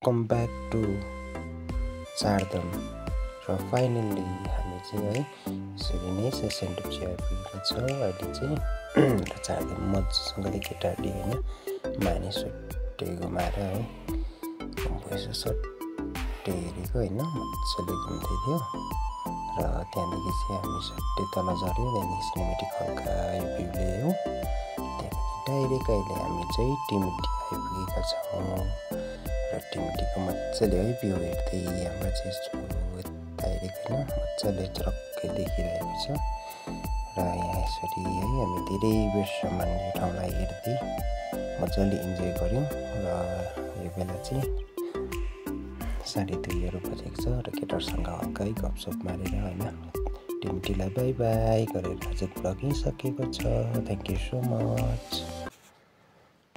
Welcome back to Chardham र finally हामी चाहिँ है यसरी नै सेसन डुप्ची आइपुगेका छौँ। अहिले चाहिँ चारधाम मजासँगले केटाहरूले होइन माने सट्टे घुमाएर है भैँसो सट्टे हेरेको होइन मजाले घुम्दै थियो र त्यहाँदेखि चाहिँ हामी सट्टे तल झऱ्यौँ। त्यहाँदेखि सिनेमेटिक हल्का यो भ्यू ल्यायौँ। त्यहाँदेखि डाइरेक्ट अहिले हामी चाहिँ टिमिटी आइपुगेका छौँ र टिमिटीको मजाले है भ्यू हेर्दै हाम्रो चाहिँ यस्तो डाइरेक्ट होइन मजाले चरक्कै देखिरहेको छ र यहाँ यसरी है हामी धेरै बेरसम्म यो ठाउँलाई हेर्दै मजाले इन्जोय गऱ्यौँ र यो बेला चाहिँ 2:30 बजेको छ र केटाहरूसँग हल्का गफसफ मारेर होइन टिमिटीलाई बाई बाई गरेर आज कुरा सकेको छ। Thank you so much.